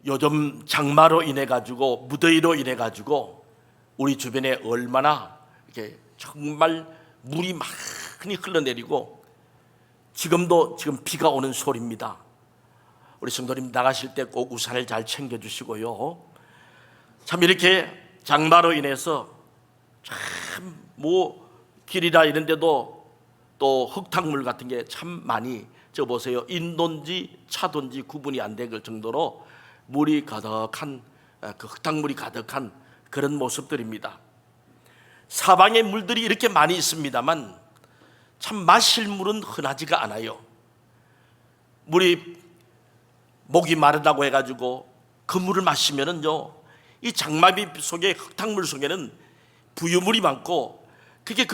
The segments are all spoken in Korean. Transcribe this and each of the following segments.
요즘 장마로 인해 가지고 무더위로 인해 가지고 우리 주변에 얼마나 이렇게 정말 물이 많이 흘러내리고 지금 비가 오는 소리입니다. 우리 성도님 나가실 때 꼭 우산을 잘 챙겨 주시고요. 참 이렇게 장마로 인해서 참 길이라 이런 데도 또 흙탕물 같은 게 참 많이 저 보세요. 인도인지 차도인지 구분이 안 될 정도로 물이 가득한 그 흙탕물이 가득한 그런 모습들입니다. 사방에 물들이 이렇게 많이 있습니다만 참 마실 물은 흔하지가 않아요. 물이 목이 마르다고 해가지고 그 물을 마시면은요, 이 장마비 속에 흙탕물 속에는 부유물이 많고 그게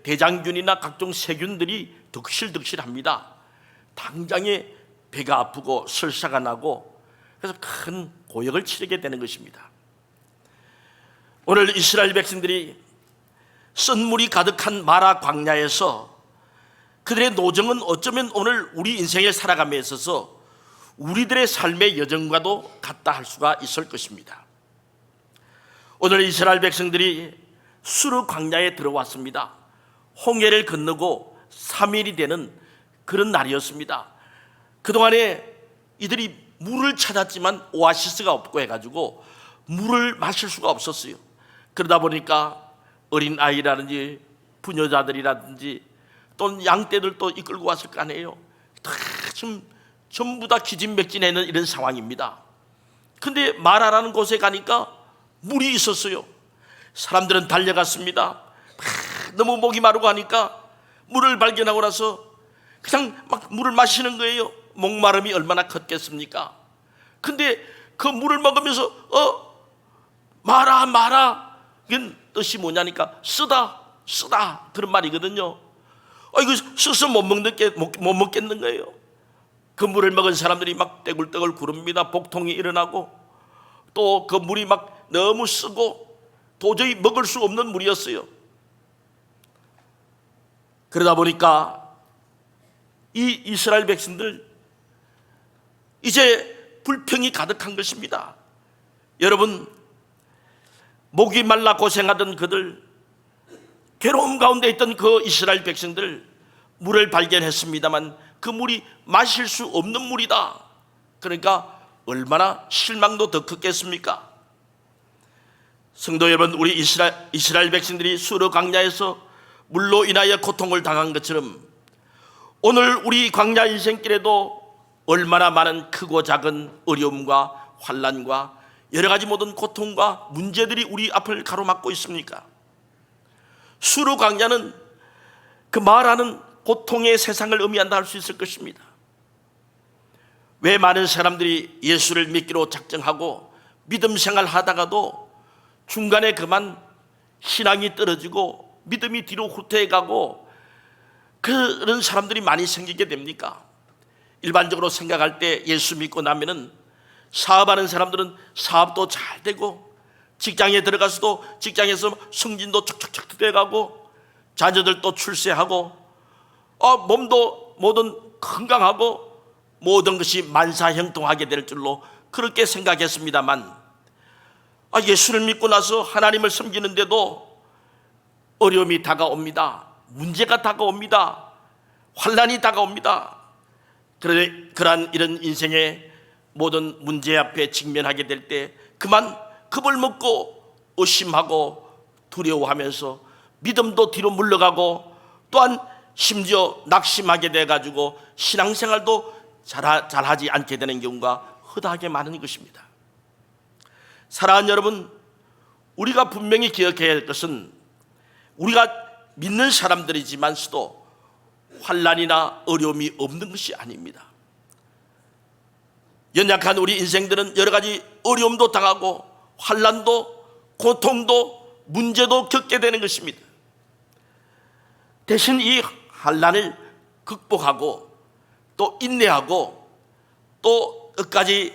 대장균이나 각종 세균들이 득실득실합니다. 당장에 배가 아프고 설사가 나고 그래서 큰 고역을 치르게 되는 것입니다. 오늘 이스라엘 백성들이 쓴물이 가득한 마라 광야에서 그들의 노정은 어쩌면 오늘 우리 인생을 살아감에 있어서 우리들의 삶의 여정과도 같다 할 수가 있을 것입니다. 오늘 이스라엘 백성들이 수르 광야에 들어왔습니다. 홍해를 건너고 3일이 되는 그런 날이었습니다. 그동안에 이들이 물을 찾았지만 오아시스가 없고 해가지고 물을 마실 수가 없었어요. 그러다 보니까 어린 아이라든지 부녀자들이라든지 또는 양떼들도 이끌고 왔을 거 아니에요. 다 지금 전부 다 기진맥진하는 이런 상황입니다. 근데 마라라는 곳에 가니까 물이 있었어요. 사람들은 달려갔습니다. 너무 목이 마르고 하니까 물을 발견하고 나서 그냥 막 물을 마시는 거예요. 목마름이 얼마나 컸겠습니까? 근데 그 물을 먹으면서 마라 이건 뜻이 뭐냐니까 쓰다 그런 말이거든요. 이거 써서 못 먹겠는 거예요. 그 물을 먹은 사람들이 막 떼굴떼굴 구릅니다. 복통이 일어나고 또 그 물이 막 너무 쓰고 도저히 먹을 수 없는 물이었어요. 그러다 보니까 이 이스라엘 백성들 이제 불평이 가득한 것입니다. 여러분, 목이 말라 고생하던 그들, 괴로움 가운데 있던 그 이스라엘 백성들 물을 발견했습니다만 그 물이 마실 수 없는 물이다. 그러니까 얼마나 실망도 더 컸겠습니까? 성도 여러분, 우리 이스라엘 백성들이 수르 광야에서 물로 인하여 고통을 당한 것처럼 오늘 우리 광야 인생길에도 얼마나 많은 크고 작은 어려움과 환난과 여러 가지 모든 고통과 문제들이 우리 앞을 가로막고 있습니까? 수르 광야는 그 말하는 고통의 세상을 의미한다 할 수 있을 것입니다. 왜 많은 사람들이 예수를 믿기로 작정하고 믿음 생활 하다가도 중간에 그만 신앙이 떨어지고 믿음이 뒤로 후퇴해가고 그런 사람들이 많이 생기게 됩니까? 일반적으로 생각할 때 예수 믿고 나면은 사업하는 사람들은 사업도 잘 되고 직장에 들어가서도 직장에서 승진도 척척척 돼가고 자녀들도 출세하고 몸도 모든 건강하고 모든 것이 만사형통하게 될 줄로 그렇게 생각했습니다만 예수를 믿고 나서 하나님을 섬기는데도 어려움이 다가옵니다. 문제가 다가옵니다. 환난이 다가옵니다. 그러한 이런 인생의 모든 문제 앞에 직면하게 될 때 그만 겁을 먹고 의심하고 두려워하면서 믿음도 뒤로 물러가고 또한 심지어 낙심하게 돼가지고 신앙생활도 잘하지 않게 되는 경우가 허다하게 많은 것입니다. 사랑하는 여러분, 우리가 분명히 기억해야 할 것은 우리가 믿는 사람들이지만서도 환난이나 어려움이 없는 것이 아닙니다. 연약한 우리 인생들은 여러 가지 어려움도 당하고 환난도 고통도 문제도 겪게 되는 것입니다. 대신 이 환난을 극복하고 또 인내하고 또 끝까지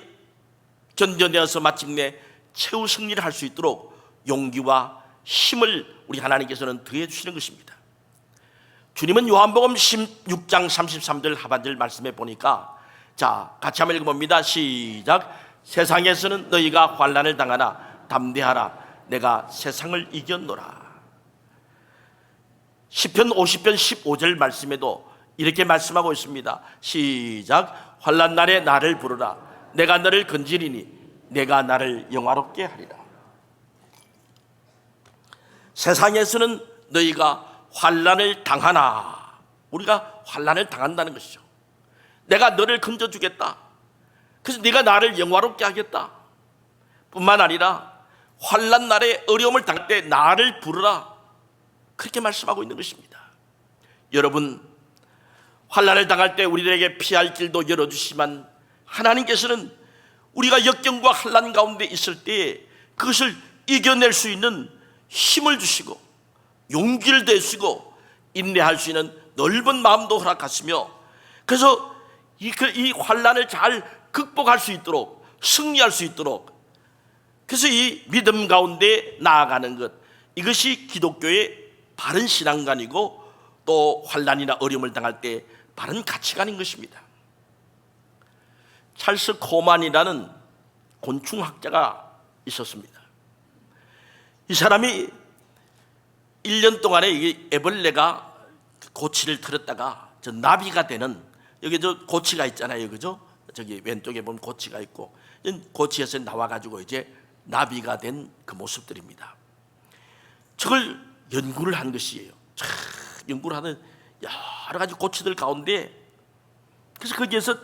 견뎌내어서 마침내 최후 승리를 할 수 있도록 용기와 힘을 우리 하나님께서는 더해 주시는 것입니다. 주님은 요한복음 16장 33절 하반절 말씀에 보니까 자, 같이 한번 읽어봅니다. 시작. 세상에서는 너희가 환난을 당하나 담대하라. 내가 세상을 이겼노라. 시편 50편 15절 말씀에도 이렇게 말씀하고 있습니다. 시작. 환난 날에 나를 부르라. 내가 너를 건지리니 내가 나를 영화롭게 하리라. 세상에서는 너희가 환난을 당하나, 우리가 환난을 당한다는 것이죠. 내가 너를 건져주겠다. 그래서 네가 나를 영화롭게 하겠다. 뿐만 아니라 환난 날에 어려움을 당할 때 나를 부르라. 그렇게 말씀하고 있는 것입니다. 여러분, 환난을 당할 때 우리들에게 피할 길도 열어주시지만 하나님께서는 우리가 역경과 환난 가운데 있을 때 그것을 이겨낼 수 있는 힘을 주시고 용기를 내시고 인내할 수 있는 넓은 마음도 허락하시며, 그래서 이 환난을 잘 극복할 수 있도록, 승리할 수 있도록, 그래서 이 믿음 가운데 나아가는 것, 이것이 기독교의 바른 신앙관이고 또 환난이나 어려움을 당할 때 바른 가치관인 것입니다. 찰스 코만이라는 곤충학자가 있었습니다. 이 사람이 1년 동안에 이 애벌레가 고치를 틀었다가 저 나비가 되는, 여기 저 고치가 있잖아요, 그죠? 저기 왼쪽에 보면 고치가 있고, 고치에서 나와가지고 이제 나비가 된 그 모습들입니다. 저걸 연구를 한 것이에요. 연구를 하는 여러 가지 고치들 가운데, 그래서 거기에서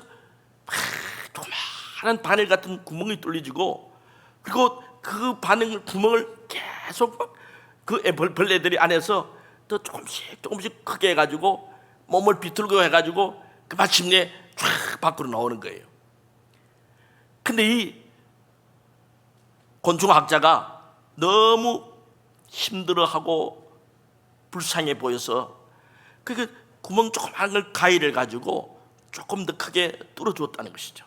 조그마한 바늘 같은 구멍이 뚫려지고, 그리고 그 구멍을 계속 막 그 벌레들이 안에서 더 조금씩 크게 해가지고 몸을 비틀고 해가지고 그 마침내 쫙 밖으로 나오는 거예요. 근데 이 곤충학자가 너무 힘들어하고 불쌍해 보여서 그 구멍 조그만 걸 가위를 가지고 조금 더 크게 뚫어주었다는 것이죠.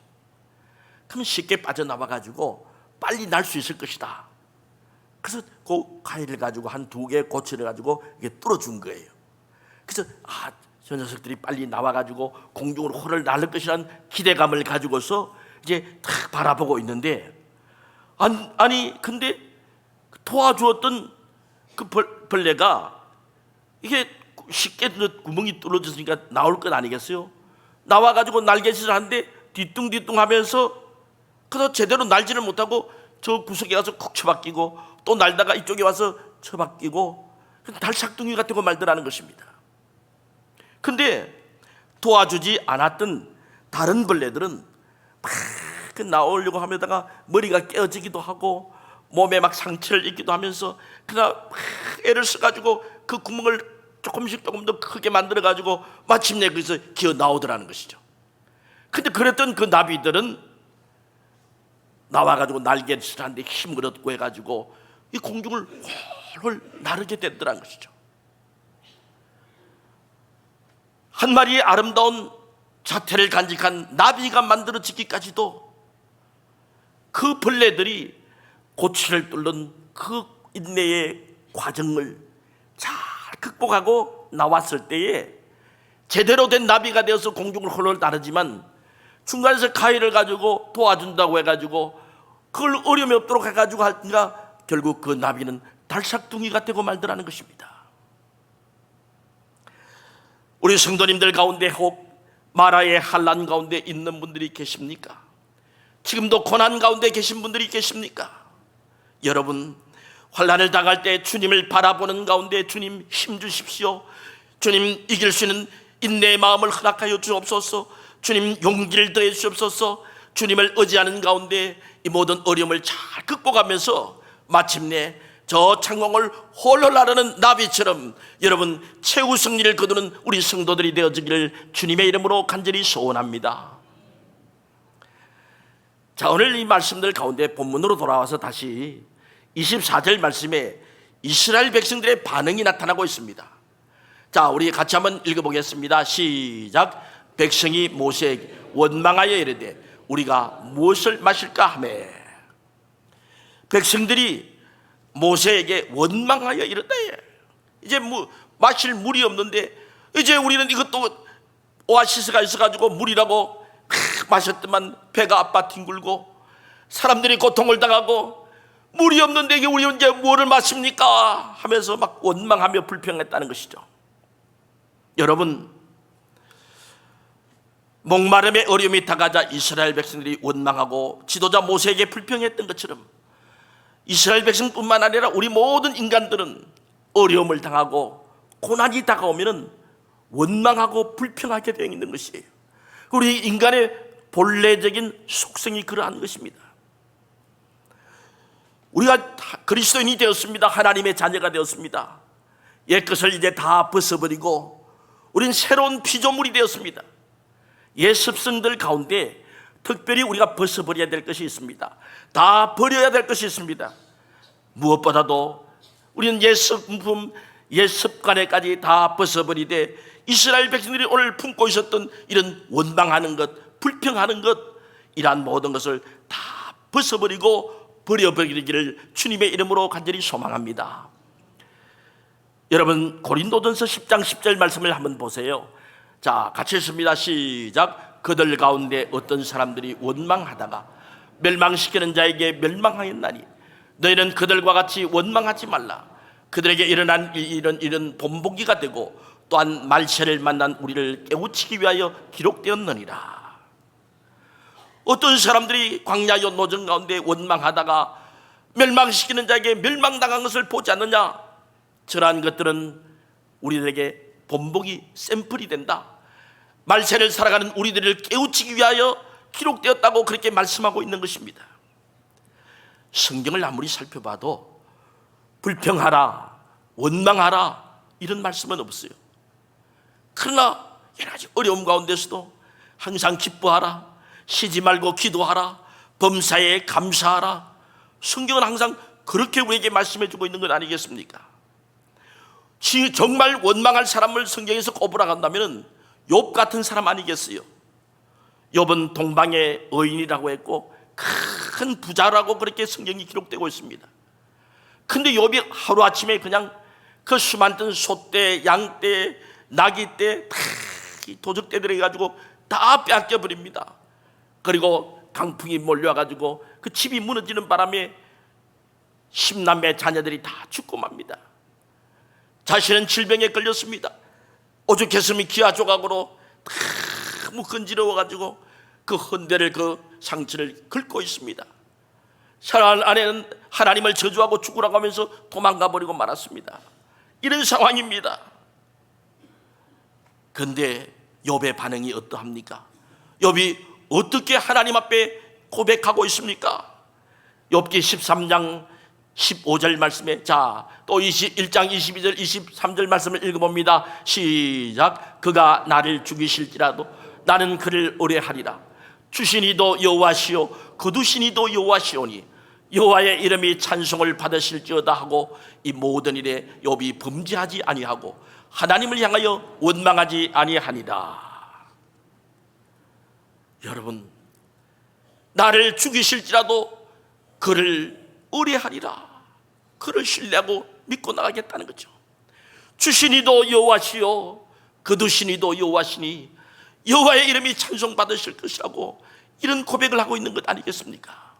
그러면 쉽게 빠져나와가지고 빨리 날 수 있을 것이다. 그래서 그 가위를 가지고 한 2개 고치를 가지고 이게 뚫어준 거예요. 그래서 저 녀석들이 빨리 나와가지고 공중으로 호를 날릴 것이라는 기대감을 가지고서 이제 탁 바라보고 있는데, 아니 근데 도와주었던 그 벌레가 이게 쉽게 구멍이 뚫어졌으니까 나올 것 아니겠어요? 나와가지고 날개짓을 하는데 뒤뚱뒤뚱 하면서 그래서 제대로 날지를 못하고 저 구석에 가서 콕 처박히고, 또 날다가 이쪽에 와서 처박히고, 달싹둥이 같은 거 말더라는 것입니다. 근데 도와주지 않았던 다른 벌레들은 막 나오려고 하면다가 머리가 깨어지기도 하고 몸에 막 상처를 입기도 하면서 그냥 막 애를 써가지고 그 구멍을 조금씩 조금 더 크게 만들어가지고 마침내 거기서 기어 나오더라는 것이죠. 근데 그랬던 그 나비들은 나와가지고 날개를 하는데 힘을 얻고 해가지고 이 공중을 홀홀 나르게 됐더라는 것이죠. 한 마리의 아름다운 자태를 간직한 나비가 만들어지기까지도 그 벌레들이 고치를 뚫는 그 인내의 과정을 잘 극복하고 나왔을 때에 제대로 된 나비가 되어서 공중을 홀홀 나르지만, 중간에서 가위를 가지고 도와준다고 해가지고 그걸 어려움이 없도록 해가지고 하니까 결국 그 나비는 달싹둥이가 되고 말더라는 것입니다. 우리 성도님들 가운데 혹 마라의 환난 가운데 있는 분들이 계십니까? 지금도 고난 가운데 계신 분들이 계십니까? 여러분, 환난을 당할 때 주님을 바라보는 가운데 주님 힘 주십시오. 주님 이길 수 있는 인내의 마음을 허락하여 주옵소서. 주님 용기를 더해 주옵소서. 주님을 의지하는 가운데 이 모든 어려움을 잘 극복하면서 마침내 저 창공을 홀로 나르는 나비처럼 여러분 최후 승리를 거두는 우리 성도들이 되어지기를 주님의 이름으로 간절히 소원합니다. 자, 오늘 이 말씀들 가운데 본문으로 돌아와서 다시 24절 말씀에 이스라엘 백성들의 반응이 나타나고 있습니다. 자, 우리 같이 한번 읽어보겠습니다. 시작. 백성이 모세에게 원망하여 이르되 우리가 무엇을 마실까 하매, 백성들이 모세에게 원망하여 이르되 이제 마실 물이 없는데 이제 우리는 이것도 오아시스가 있어가지고 물이라고 마셨더만 배가 아파 뒹굴고 사람들이 고통을 당하고 물이 없는 데게 우리 이제 뭐를 마십니까? 하면서 막 원망하며 불평했다는 것이죠. 여러분, 목마름의 어려움이 다가자 이스라엘 백성들이 원망하고 지도자 모세에게 불평했던 것처럼 이스라엘 백성뿐만 아니라 우리 모든 인간들은 어려움을 당하고 고난이 다가오면 원망하고 불평하게 되어 있는 것이에요. 우리 인간의 본래적인 속성이 그러한 것입니다. 우리가 그리스도인이 되었습니다. 하나님의 자녀가 되었습니다. 옛것을 이제 다 벗어버리고 우리는 새로운 피조물이 되었습니다. 옛 습성들 가운데 특별히 우리가 벗어버려야 될 것이 있습니다. 다 버려야 될 것이 있습니다. 무엇보다도 우리는 옛 성품, 옛 습관에까지 다 벗어버리되 이스라엘 백성들이 오늘 품고 있었던 이런 원망하는 것, 불평하는 것, 이러한 모든 것을 다 벗어버리고 버려버리기를 주님의 이름으로 간절히 소망합니다. 여러분, 고린도전서 10장 10절 말씀을 한번 보세요. 자, 같이 읽습니다. 시작. 그들 가운데 어떤 사람들이 원망하다가 멸망시키는 자에게 멸망하였나니 너희는 그들과 같이 원망하지 말라. 그들에게 일어난 이런 본보기가 되고 또한 말세를 만난 우리를 깨우치기 위하여 기록되었느니라. 어떤 사람들이 광야의 노정 가운데 원망하다가 멸망시키는 자에게 멸망당한 것을 보지 않느냐? 저러한 것들은 우리들에게 본보기 샘플이 된다. 말세를 살아가는 우리들을 깨우치기 위하여 기록되었다고 그렇게 말씀하고 있는 것입니다. 성경을 아무리 살펴봐도 불평하라, 원망하라 이런 말씀은 없어요. 그러나 여러 가지 어려움 가운데서도 항상 기뻐하라, 쉬지 말고 기도하라, 범사에 감사하라, 성경은 항상 그렇게 우리에게 말씀해 주고 있는 것 아니겠습니까? 정말 원망할 사람을 성경에서 꼽으라 한다면 욥 같은 사람 아니겠어요? 욥은 동방의 의인이라고 했고 큰 부자라고 그렇게 성경이 기록되고 있습니다. 근데 욥이 하루아침에 그냥 그 수많던 소떼, 양떼, 나귀떼 다 도적떼들이 해가지고 다 뺏겨버립니다. 그리고 강풍이 몰려와가지고 그 집이 무너지는 바람에 10남매 자녀들이 다 죽고 맙니다. 자신은 질병에 걸렸습니다. 오죽했으면 기아 조각으로 너무 건지러워가지고 그 헌대를, 그 상처를 긁고 있습니다. 사랑하는 아내는 하나님을 저주하고 죽으라고 하면서 도망가 버리고 말았습니다. 이런 상황입니다. 그런데 욥의 반응이 어떠합니까? 욥이 어떻게 하나님 앞에 고백하고 있습니까? 욥기 13장 15절 말씀에, 자, 또 1장 22절 23절 말씀을 읽어봅니다. 시작. 그가 나를 죽이실지라도 나는 그를 의뢰하리라. 주시니도 여호와시오 거두시니도 여호와시오니 여호와의 이름이 찬송을 받으실지어다 하고 이 모든 일에 욥이 범죄하지 아니하고 하나님을 향하여 원망하지 아니하니라. 여러분, 나를 죽이실지라도 그를 의뢰하리라. 그를 신뢰하고 믿고 나가겠다는 거죠. 주시니도 여호와시오 거두시니도 여호와시니 여호와의 이름이 찬송받으실 것이라고 이런 고백을 하고 있는 것 아니겠습니까?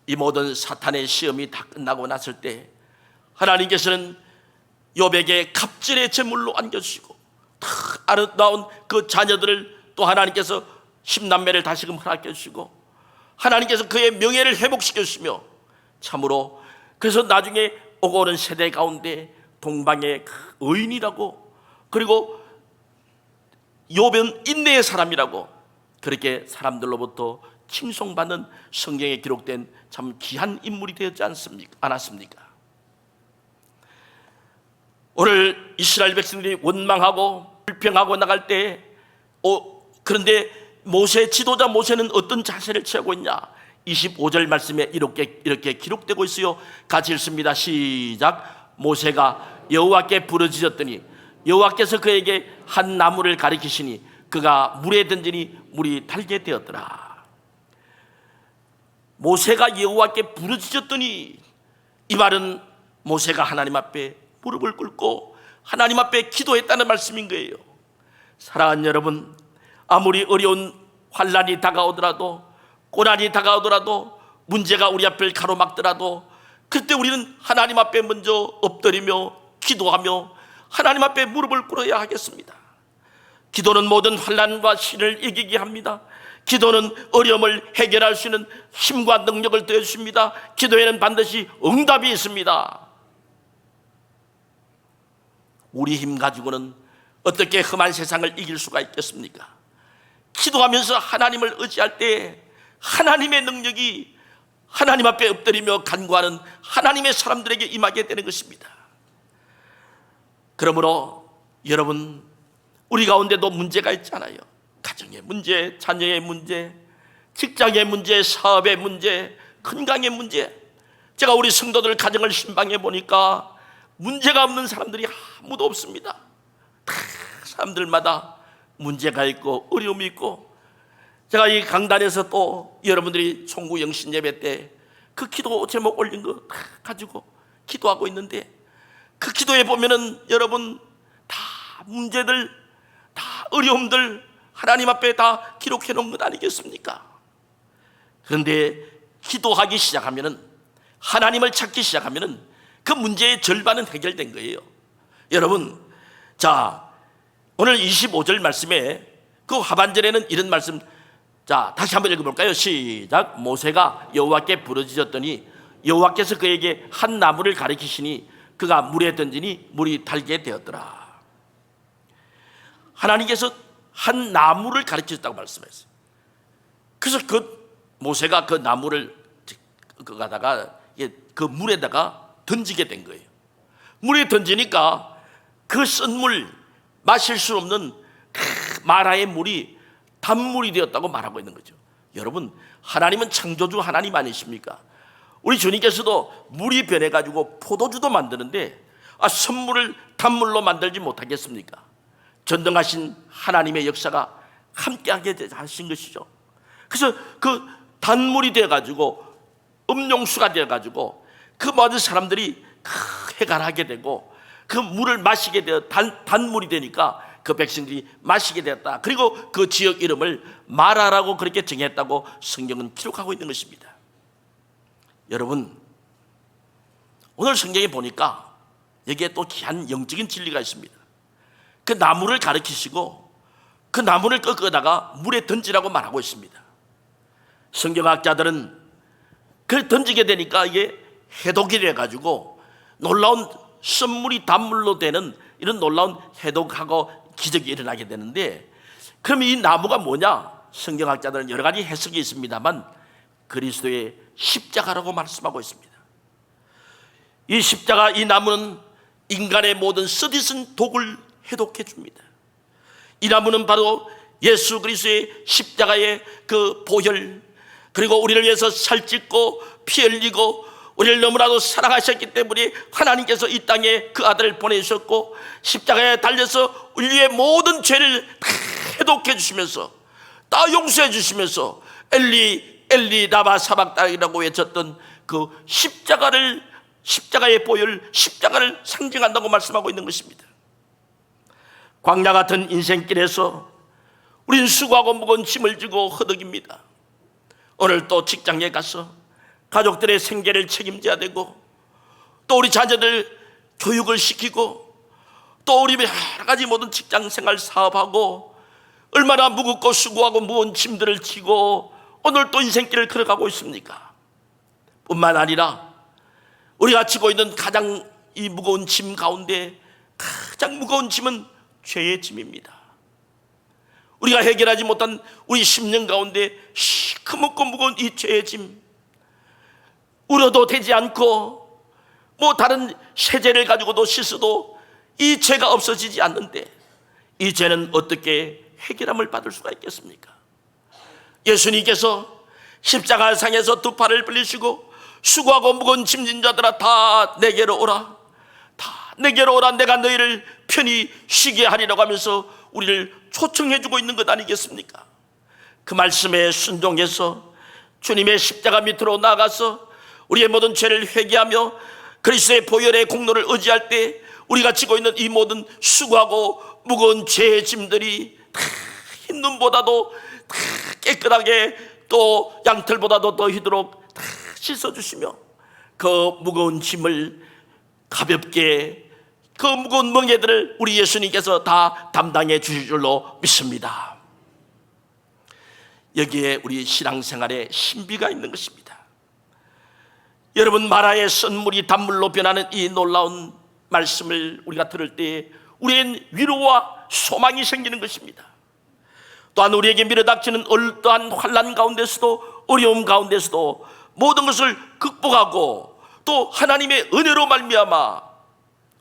이 모든 사탄의 시험이 다 끝나고 났을 때 하나님께서는 욥에게 갑절의 제물로 안겨주시고 아름다운 그 자녀들을 또 하나님께서 10남매를 다시금 허락해 주시고 하나님께서 그의 명예를 회복시켜 주시며 참으로 그래서 나중에 오고 오는 세대 가운데 동방의 의인이라고, 그리고 욥은 인내의 사람이라고 그렇게 사람들로부터 칭송받는 성경에 기록된 참 귀한 인물이 되었지 않았습니까? 오늘 이스라엘 백성들이 원망하고 불평하고 나갈 때 그런데 지도자 모세는 어떤 자세를 취하고 있냐? 25절 말씀에 이렇게 기록되고 있어요. 같이 읽습니다. 시작. 모세가 여호와께 부르짖었더니 여호와께서 그에게 한 나무를 가리키시니 그가 물에 던지니 물이 달게 되었더라. 모세가 여호와께 부르짖었더니, 이 말은 모세가 하나님 앞에 무릎을 꿇고 하나님 앞에 기도했다는 말씀인 거예요. 사랑하는 여러분, 아무리 어려운 환난이 다가오더라도 고난이 다가오더라도, 문제가 우리 앞을 가로막더라도 그때 우리는 하나님 앞에 먼저 엎드리며 기도하며 하나님 앞에 무릎을 꿇어야 하겠습니다. 기도는 모든 환난과 신을 이기게 합니다. 기도는 어려움을 해결할 수 있는 힘과 능력을 더해줍니다. 기도에는 반드시 응답이 있습니다. 우리 힘 가지고는 어떻게 험한 세상을 이길 수가 있겠습니까? 기도하면서 하나님을 의지할 때 하나님의 능력이 하나님 앞에 엎드리며 간구하는 하나님의 사람들에게 임하게 되는 것입니다. 그러므로 여러분, 우리 가운데도 문제가 있잖아요. 가정의 문제, 자녀의 문제, 직장의 문제, 사업의 문제, 건강의 문제. 제가 우리 성도들 가정을 신방해 보니까 문제가 없는 사람들이 아무도 없습니다. 다 사람들마다 문제가 있고 어려움이 있고, 제가 이 강단에서 또 여러분들이 총구 영신 예배 때 그 기도 제목 올린 거 다 가지고 기도하고 있는데, 그 기도에 보면은 여러분 다 문제들, 다 어려움들 하나님 앞에 다 기록해 놓은 것 아니겠습니까? 그런데 기도하기 시작하면은, 하나님을 찾기 시작하면은 그 문제의 절반은 해결된 거예요. 여러분, 자, 오늘 25절 말씀에 그 하반절에는 이런 말씀, 자, 다시 한번 읽어볼까요? 시작. 모세가 여호와께 부르짖었더니 여호와께서 그에게 한 나무를 가리키시니 그가 물에 던지니 물이 달게 되었더라. 하나님께서 한 나무를 가르치셨다고 말씀했어요. 그래서 그 모세가 그 나무를 가다가 그 물에다가 던지게 된 거예요. 물에 던지니까 그 쓴 물, 마실 수 없는 마라의 물이 단물이 되었다고 말하고 있는 거죠. 여러분, 하나님은 창조주 하나님 아니십니까? 우리 주님께서도 물이 변해가지고 포도주도 만드는데 선물을 단물로 만들지 못하겠습니까? 전능하신 하나님의 역사가 함께하게 하신 것이죠. 그래서 그 단물이 되어가지고 음용수가 되어가지고 그 모든 사람들이 해갈하게 되고, 그 물을 마시게 되어 단물이 되니까 그 백성들이 마시게 되었다. 그리고 그 지역 이름을 마라라고 그렇게 정했다고 성경은 기록하고 있는 것입니다. 여러분, 오늘 성경에 보니까 여기에 또 귀한 영적인 진리가 있습니다. 그 나무를 가리키시고 그 나무를 꺾어다가 물에 던지라고 말하고 있습니다. 성경학자들은 그걸 던지게 되니까 이게 해독이 돼가지고 놀라운 선물이 단물로 되는 이런 놀라운 해독하고 기적이 일어나게 되는데, 그럼 이 나무가 뭐냐? 성경학자들은 여러 가지 해석이 있습니다만 그리스도의 십자가라고 말씀하고 있습니다. 이 십자가, 이 나무는 인간의 모든 쓰디쓴 독을 해독해 줍니다. 이 나무는 바로 예수 그리스도의 십자가의 그 보혈, 그리고 우리를 위해서 살찢고 피 흘리고 우리를 너무나도 사랑하셨기 때문에 하나님께서 이 땅에 그 아들을 보내주셨고, 십자가에 달려서 인류의 모든 죄를 다 해독해 주시면서, 다 용서해 주시면서 엘리 엘리 라마 사박다니라고 외쳤던 그 십자가의 보혈, 십자가를 상징한다고 말씀하고 있는 것입니다. 광야 같은 인생길에서 우린 수고하고 무거운 짐을 지고 허덕입니다. 오늘 또 직장에 가서 가족들의 생계를 책임져야 되고, 또 우리 자녀들 교육을 시키고, 또 우리 여러 가지 모든 직장생활 사업하고, 얼마나 무겁고 수고하고 무거운 짐들을 지고 오늘 또 인생길을 걸어가고 있습니까? 뿐만 아니라 우리가 지고 있는 가장 이 무거운 짐 가운데 가장 무거운 짐은 죄의 짐입니다. 우리가 해결하지 못한 우리 심령 가운데 시커멓고 무거운 이 죄의 짐, 울어도 되지 않고 뭐 다른 세제를 가지고도 씻어도 이 죄가 없어지지 않는데, 이 죄는 어떻게 해결함을 받을 수가 있겠습니까? 예수님께서 십자가상에서 두 팔을 벌리시고 수고하고 무거운 짐진 자들아 다 내게로 오라, 다 내게로 오라, 내가 너희를 편히 쉬게 하리라고 하면서 우리를 초청해주고 있는 것 아니겠습니까? 그 말씀에 순종해서 주님의 십자가 밑으로 나가서 우리의 모든 죄를 회개하며 그리스도의 보혈의 공로를 의지할 때 우리가 지고 있는 이 모든 수고하고 무거운 죄의 짐들이 다 흰 눈보다도 다 깨끗하게 또 양털보다도 더 희도록 다 씻어주시며 그 무거운 짐을 가볍게, 그 무거운 멍에들을 우리 예수님께서 다 담당해 주실 줄로 믿습니다. 여기에 우리 신앙생활에 신비가 있는 것입니다. 여러분, 마라의 썬물이 단물로 변하는 이 놀라운 말씀을 우리가 들을 때 우리엔 위로와 소망이 생기는 것입니다. 또한 우리에게 밀어닥치는 어떠한 환난 가운데서도, 어려움 가운데서도 모든 것을 극복하고 또 하나님의 은혜로 말미암아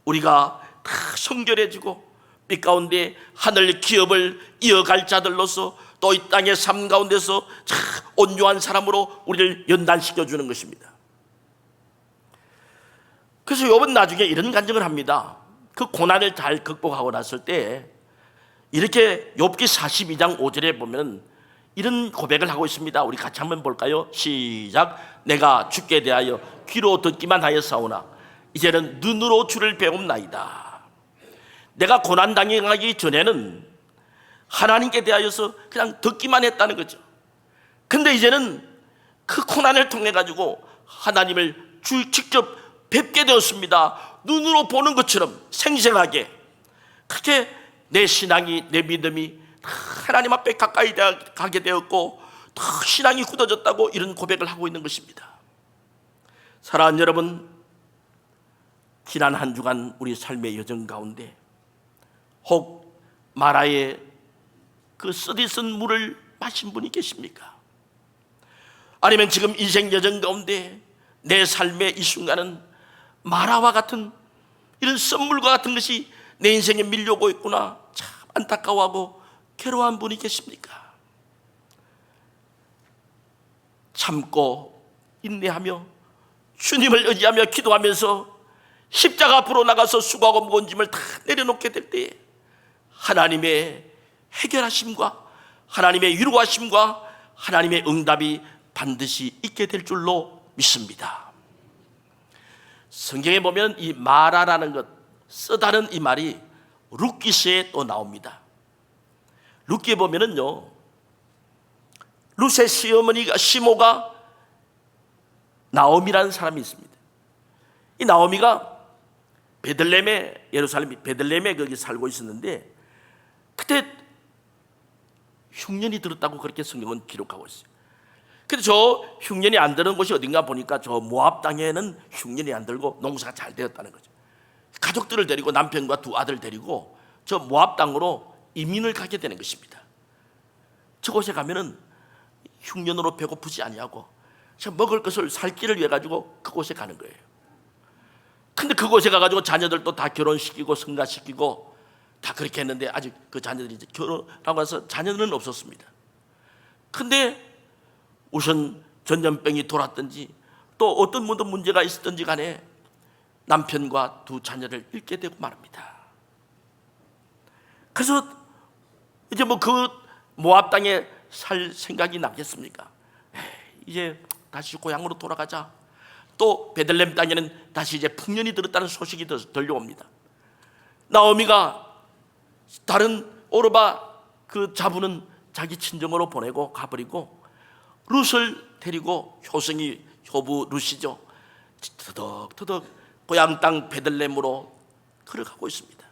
우리가 다 성결해지고 빛 가운데 하늘 기업을 이어갈 자들로서 또 이 땅의 삶 가운데서 참 온유한 사람으로 우리를 연단시켜 주는 것입니다. 그래서 욥은 나중에 이런 간증을 합니다. 그 고난을 잘 극복하고 났을 때 이렇게 욥기 42장 5절에 보면 이런 고백을 하고 있습니다. 우리 같이 한번 볼까요? 시작. 내가 주께 대하여 귀로 듣기만 하였사오나 이제는 눈으로 주를 배움나이다. 내가 고난 당하기 전에는 하나님께 대하여서 그냥 듣기만 했다는 거죠. 근데 이제는 그 고난을 통해 가지고 하나님을 직접 뵙게 되었습니다. 눈으로 보는 것처럼 생생하게. 그렇게 내 신앙이, 내 믿음이 하나님 앞에 가까이 가게 되었고 더 신앙이 굳어졌다고 이런 고백을 하고 있는 것입니다. 사랑하는 여러분, 지난 한 주간 우리 삶의 여정 가운데 혹 마라의 그 쓰디쓴 물을 마신 분이 계십니까? 아니면 지금 인생 여정 가운데 내 삶의 이 순간은 마라와 같은 이런 썬물과 같은 것이 내 인생에 밀려오고 있구나, 참 안타까워하고 괴로워한 분이 계십니까? 참고 인내하며 주님을 의지하며 기도하면서 십자가 앞으로 나가서 수고하고 무거운 짐을 다 내려놓게 될 때에 하나님의 해결하심과 하나님의 위로하심과 하나님의 응답이 반드시 있게 될 줄로 믿습니다. 성경에 보면 이 마라라는 것, 쓰다는 이 말이 룻기서에 또 나옵니다. 룻기에 보면은요, 룻의 시어머니가, 시모가 나오미라는 사람이 있습니다. 이 나오미가 베들레헴에, 예루살렘 베들레헴에 거기 살고 있었는데 그때 흉년이 들었다고 그렇게 성경은 기록하고 있어요. 근데 저 흉년이 안 드는 곳이 어딘가 보니까 저 모압 땅에는 흉년이 안 들고 농사가 잘 되었다는 거죠. 가족들을 데리고 남편과 두 아들 데리고 저 모압 땅으로 이민을 가게 되는 것입니다. 저곳에 가면은 흉년으로 배고프지 아니하고 먹을 것을 살 길을 위해 가지고 그곳에 가는 거예요. 근데 그곳에 가가지고 자녀들도 다 결혼시키고 성가시키고 다 그렇게 했는데 아직 그 자녀들이 이제 결혼하고 나서 자녀는 없었습니다. 근데 우선 전염병이 돌았든지 또 어떤 문제가 있었든지 간에 남편과 두 자녀를 잃게 되고 말합니다. 그래서 이제 뭐 그 모압 땅에 살 생각이 나겠습니까? 이제 다시 고향으로 돌아가자. 또 베들레헴 땅에는 다시 이제 풍년이 들었다는 소식이 들려옵니다. 나오미가 다른 오르바 그 자부는 자기 친정으로 보내고 가버리고 룻을 데리고 효성이 효부 룻이죠, 터덕터덕 고향 땅 베들레헴으로 걸어가고 있습니다.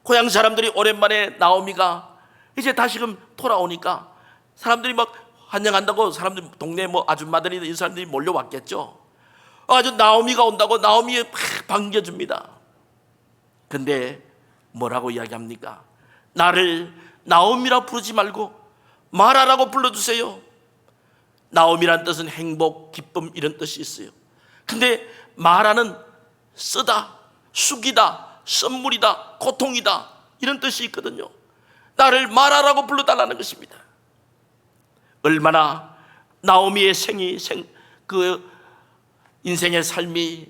고향 사람들이 오랜만에 나오미가 이제 다시금 돌아오니까 사람들이 막 환영한다고 사람들, 동네 뭐 아줌마들이 이 사람들이 몰려왔겠죠. 아주 나오미가 온다고 나오미에 막 반겨줍니다. 근데 뭐라고 이야기합니까? 나를 나오미라 부르지 말고 마라라고 불러주세요. 나오미란 뜻은 행복, 기쁨 이런 뜻이 있어요. 근데 마라는 쓰다, 숙이다, 썬물이다, 고통이다 이런 뜻이 있거든요. 나를 마라라고 불러달라는 것입니다. 얼마나 나오미의 그 인생의 삶이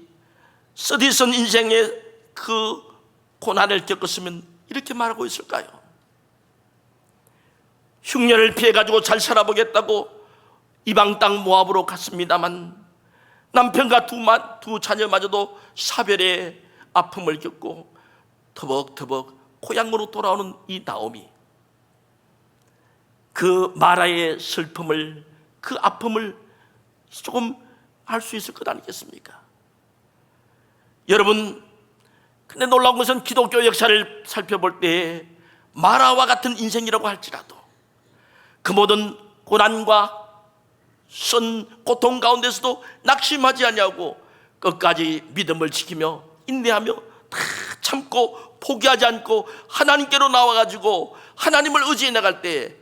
쓰디쓴 인생의 그 고난을 겪었으면 이렇게 말하고 있을까요? 흉년을 피해가지고 잘 살아보겠다고 이방 땅 모압으로 갔습니다만 남편과 두 자녀마저도 사별의 아픔을 겪고 터벅터벅 고향으로 돌아오는 이 나오미, 그 마라의 슬픔을 그 아픔을 조금 알 수 있을 것 아니겠습니까? 여러분, 근데 놀라운 것은 기독교 역사를 살펴볼 때 마라와 같은 인생이라고 할지라도 그 모든 고난과 고통 가운데서도 낙심하지 아니하고 끝까지 믿음을 지키며 인내하며 다 참고 포기하지 않고 하나님께로 나와가지고 하나님을 의지해 나갈 때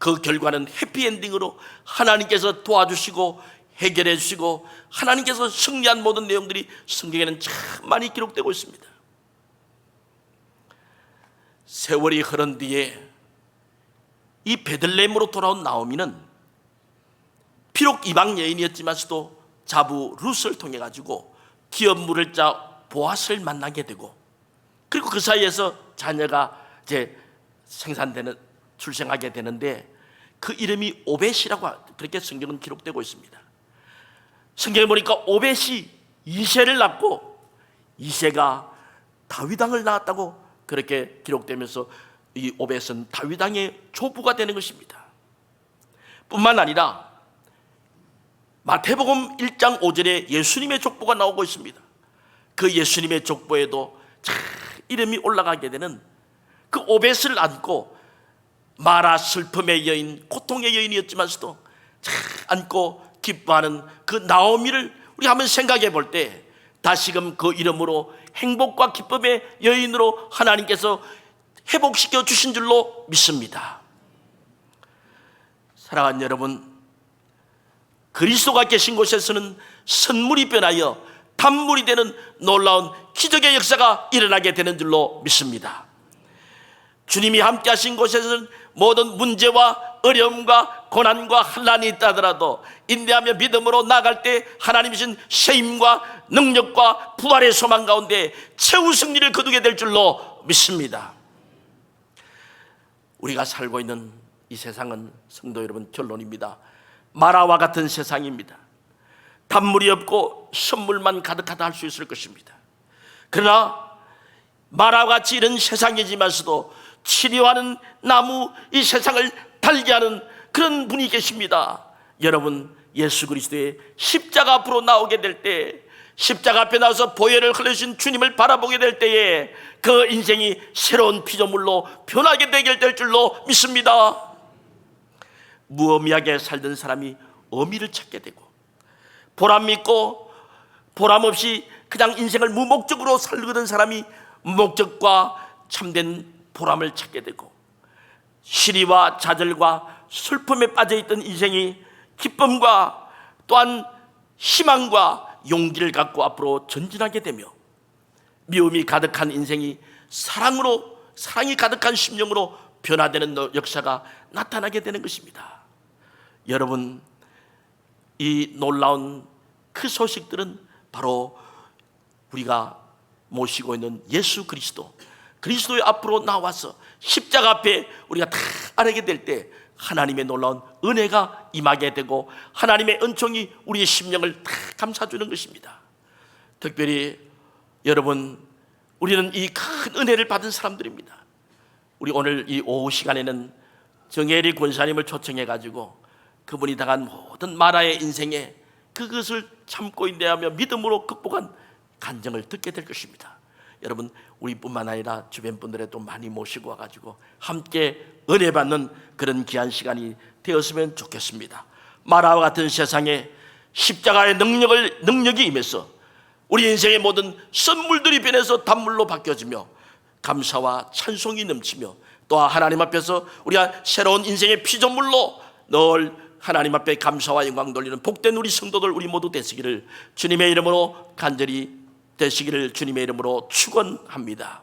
그 결과는 해피엔딩으로 하나님께서 도와주시고 해결해 주시고 하나님께서 승리한 모든 내용들이 성경에는 참 많이 기록되고 있습니다. 세월이 흐른 뒤에 이 베들레헴으로 돌아온 나오미는 비록 이방 여인이었지만서도 자부 룻을 통해 가지고 기업 물을 자 보아스를 만나게 되고, 그리고 그 사이에서 자녀가 이제 출생하게 되는데 그 이름이 오벳이라고 그렇게 성경은 기록되고 있습니다. 성경에 보니까 오벳이 이새를 낳고 이새가 다윗 왕을 낳았다고 그렇게 기록되면서 이 오벳은 다윗 왕의 조부가 되는 것입니다. 뿐만 아니라 마태복음 1장 5절에 예수님의 족보가 나오고 있습니다. 그 예수님의 족보에도 참 이름이 올라가게 되는 그 오벳을 안고 마라 슬픔의 여인, 고통의 여인이었지만서도 참 안고 기뻐하는 그 나오미를 우리 한번 생각해 볼 때 다시금 그 이름으로 행복과 기쁨의 여인으로 하나님께서 회복시켜 주신 줄로 믿습니다. 사랑하는 여러분, 그리스도가 계신 곳에서는 선물이 변하여 단물이 되는 놀라운 기적의 역사가 일어나게 되는 줄로 믿습니다. 주님이 함께 하신 곳에서는 모든 문제와 어려움과 고난과 환난이 있다 하더라도 인내하며 믿음으로 나아갈 때 하나님 주신 세임과 능력과 부활의 소망 가운데 최후 승리를 거두게 될 줄로 믿습니다. 우리가 살고 있는 이 세상은, 성도 여러분, 결론입니다. 마라와 같은 세상입니다. 단물이 없고 선물만 가득하다 할 수 있을 것입니다. 그러나 마라와 같이 이런 세상이지만서도 치료하는 나무, 이 세상을 달게 하는 그런 분이 계십니다. 여러분, 예수 그리스도의 십자가 앞으로 나오게 될 때, 십자가 앞에 나와서 보혈을 흘리신 주님을 바라보게 될 때에 그 인생이 새로운 피조물로 변하게 되게 될 줄로 믿습니다. 무의미하게 살던 사람이 의미를 찾게 되고, 보람 있고 보람 없이 그냥 인생을 무목적으로 살던 사람이 목적과 참된 보람을 찾게 되고, 시리와 좌절과 슬픔에 빠져있던 인생이 기쁨과 또한 희망과 용기를 갖고 앞으로 전진하게 되며, 미움이 가득한 인생이 사랑이 가득한 심령으로 변화되는 역사가 나타나게 되는 것입니다. 여러분, 이 놀라운 그 소식들은 바로 우리가 모시고 있는 예수 그리스도의 앞으로 나와서 십자가 앞에 우리가 다 아뢰게 될 때 하나님의 놀라운 은혜가 임하게 되고 하나님의 은총이 우리의 심령을 다 감싸주는 것입니다. 특별히 여러분, 우리는 이 큰 은혜를 받은 사람들입니다. 우리 오늘 이 오후 시간에는 정혜리 권사님을 초청해 가지고 그분이 당한 모든 마라의 인생에 그것을 참고 인내하며 믿음으로 극복한 간증을 듣게 될 것입니다. 여러분, 우리뿐만 아니라 주변 분들에도 많이 모시고 와가지고 함께 은혜 받는 그런 귀한 시간이 되었으면 좋겠습니다. 마라와 같은 세상에 십자가의 능력이 임해서 우리 인생의 모든 선물들이 변해서 단물로 바뀌어지며 감사와 찬송이 넘치며 또 하나님 앞에서 우리가 새로운 인생의 피조물로 늘 하나님 앞에 감사와 영광 돌리는 복된 우리 성도들 우리 모두 되시기를 주님의 이름으로 간절히 되시기를 주님의 이름으로 축원합니다.